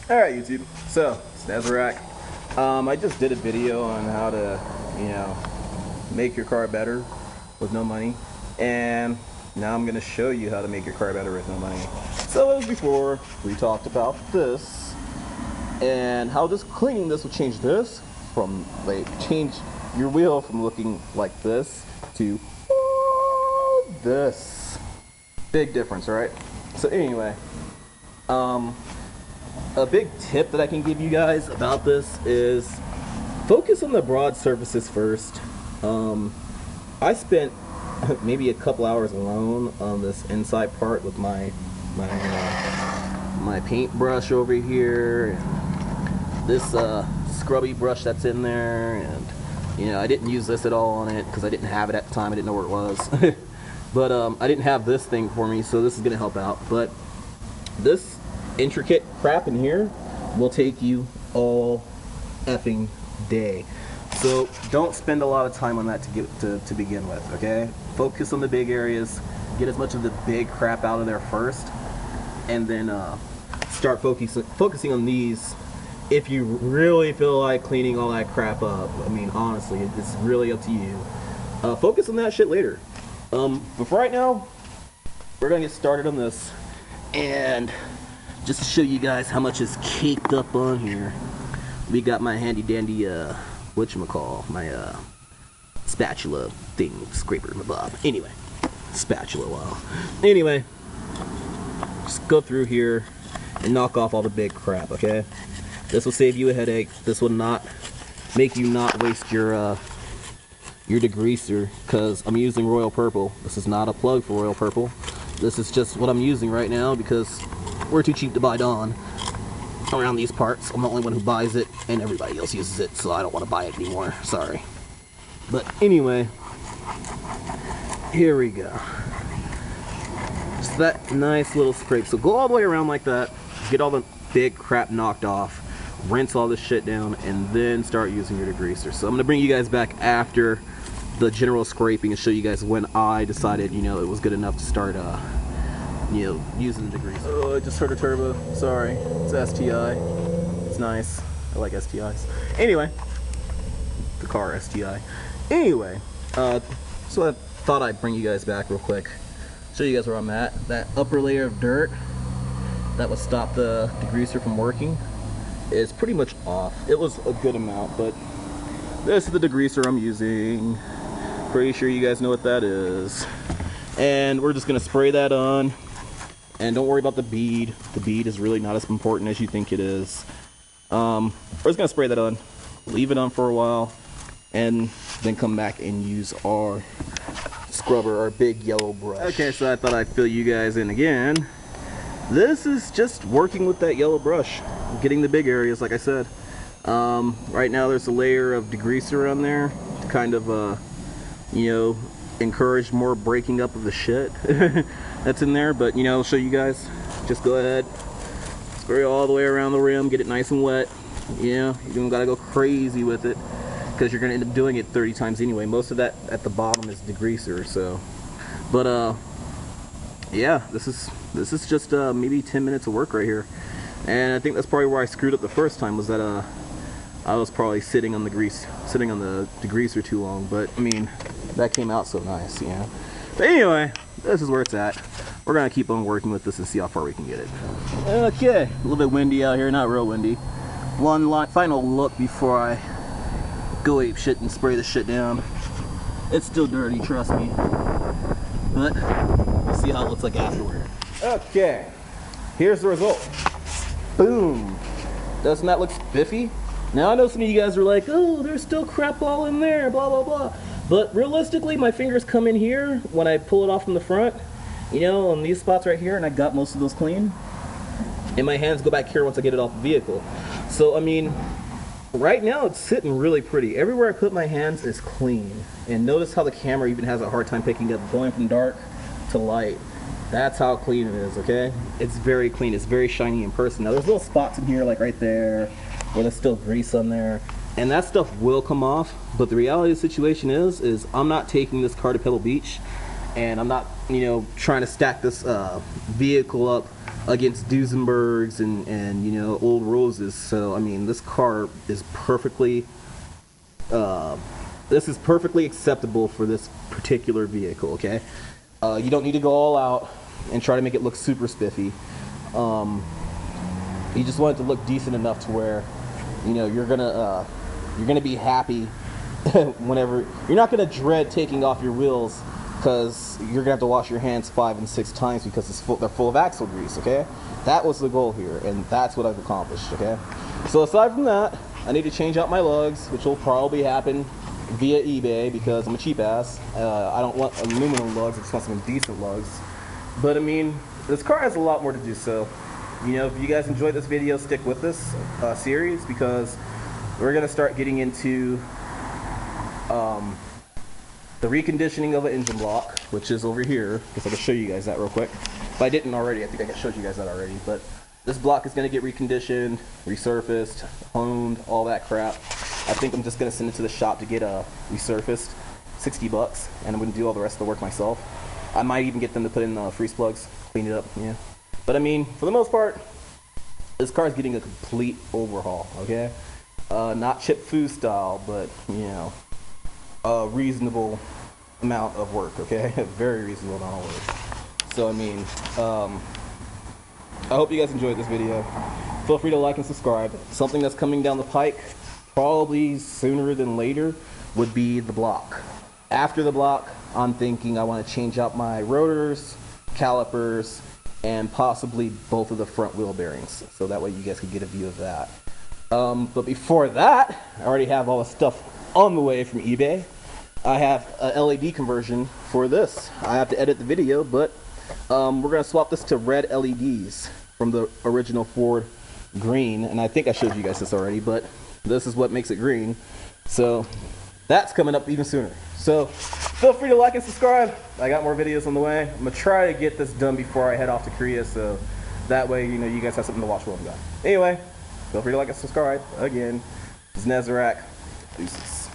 Alright YouTube, so Snazarak. I just did a video on how to, make your car better with no money, and now I'm going to show you how to make your car better with no money. So as before, we talked about this, and how just cleaning this will change this from, change your wheel from looking like this to this. Big difference, right? So anyway, a big tip that I can give you guys about this is focus on the broad surfaces first. I spent maybe a couple hours alone on this inside part with my paintbrush over here, and this scrubby brush that's in there, and I didn't use this at all on it because I didn't have it at the time. I didn't know where it was. But I didn't have this thing for me, so this is gonna help out. But this intricate crap in here will take you all effing day. So don't spend a lot of time on that to begin with, okay? Focus on the big areas, get as much of the big crap out of there first, and then start focusing on these if you really feel like cleaning all that crap up. I mean, honestly, it's really up to you. Focus on that shit later. But for right now, we're gonna get started on this, and just to show you guys how much is caked up on here, we got my handy dandy whatchamacall, my spatula thing, scraper, blah. Anyway, spatula, wow. Anyway, just go through here and knock off all the big crap, okay? This will save you a headache. This will not make you not waste your degreaser, because I'm using Royal Purple. This is not a plug for Royal Purple. This is just what I'm using right now because we're too cheap to buy Dawn around these parts. I'm the only one who buys it, and everybody else uses it, so I don't want to buy it anymore. Sorry. But anyway, here we go. Just that nice little scrape. So go all the way around like that, get all the big crap knocked off, rinse all this shit down, and then start using your degreaser. So I'm going to bring you guys back after the general scraping and show you guys when I decided, it was good enough to start using the degreaser. Oh, I just heard a turbo. Sorry. It's STI. It's nice. I like STIs. Anyway, the car STI. Anyway, so I thought I'd bring you guys back real quick, show you guys where I'm at. That upper layer of dirt that would stop the degreaser from working is pretty much off. It was a good amount, but this is the degreaser I'm using. Pretty sure you guys know what that is. And we're just gonna spray that on. And don't worry about the bead. The bead is really not as important as you think it is. We're just gonna spray that on, leave it on for a while, and then come back and use our scrubber, our big yellow brush. Okay, so I thought I'd fill you guys in again. This is just working with that yellow brush, getting the big areas, like I said. Right now there's a layer of degreaser on there to kind of, encourage more breaking up of the shit that's in there. But I'll show you guys. Just go ahead, spray all the way around the rim, get it nice and wet. You don't gotta go crazy with it because you're gonna end up doing it 30 times anyway. Most of that at the bottom is degreaser. So, but yeah, this is just maybe 10 minutes of work right here, and I think that's probably where I screwed up the first time, was that I was probably sitting on the degreaser too long. But I mean, that came out so nice, But anyway, this is where it's at. We're gonna keep on working with this and see how far we can get it. Okay, a little bit windy out here, not real windy. One final look before I go ape shit and spray the shit down. It's still dirty, trust me. But we'll see how it looks like afterward. Okay, here's the result. Boom. Doesn't that look spiffy? Now I know some of you guys are like, oh, there's still crap all in there, blah blah blah. But realistically, my fingers come in here when I pull it off from the front, on these spots right here, and I got most of those clean. And my hands go back here once I get it off the vehicle. So I mean, right now it's sitting really pretty. Everywhere I put my hands is clean. And notice how the camera even has a hard time picking up going from dark to light. That's how clean it is, okay? It's very clean. It's very shiny in person. Now there's little spots in here, like right there, where there's still grease on there. And that stuff will come off, but the reality of the situation is I'm not taking this car to Pebble Beach, and I'm not, trying to stack this vehicle up against Duesenbergs and you know, old roses. So I mean, this car is perfectly this is perfectly acceptable for this particular vehicle. Okay, you don't need to go all out and try to make it look super spiffy. You just want it to look decent enough to where, you know, you're gonna be happy whenever. You're not gonna dread taking off your wheels because you're gonna have to wash your hands 5 and 6 times because they're full of axle grease. Okay, that was the goal here, and that's what I've accomplished. Okay, so aside from that, I need to change out my lugs, which will probably happen via eBay because I'm a cheap ass. I don't want aluminum lugs. I just want some decent lugs. But I mean, this car has a lot more to do. So, you know, if you guys enjoyed this video, stick with this series, because we're gonna start getting into the reconditioning of an engine block, which is over here. Because I can show you guys that real quick. If I didn't already, I think I showed you guys that already. But this block is gonna get reconditioned, resurfaced, honed, all that crap. I think I'm just gonna send it to the shop to get resurfaced, $60, and I'm gonna do all the rest of the work myself. I might even get them to put in freeze plugs, clean it up, yeah. But I mean, for the most part, this car is getting a complete overhaul, okay? Not chip foo style, but, you know, a reasonable amount of work, okay? A very reasonable amount of work. So, I mean, I hope you guys enjoyed this video. Feel free to like and subscribe. Something that's coming down the pike, probably sooner than later, would be the block. After the block, I'm thinking I want to change out my rotors, calipers, and possibly both of the front wheel bearings, so that way you guys can get a view of that. But before that, I already have all the stuff on the way from eBay. I have a LED conversion for this. I have to edit the video, but we're going to swap this to red LEDs from the original Ford green, and I think I showed you guys this already, but this is what makes it green. So that's coming up even sooner. So feel free to like and subscribe. I got more videos on the way. I'm gonna try to get this done before I head off to Korea, so that way, you know, you guys have something to watch while I'm gone. Anyway, feel free to like and subscribe. Again, this is Nezarek. Deuces.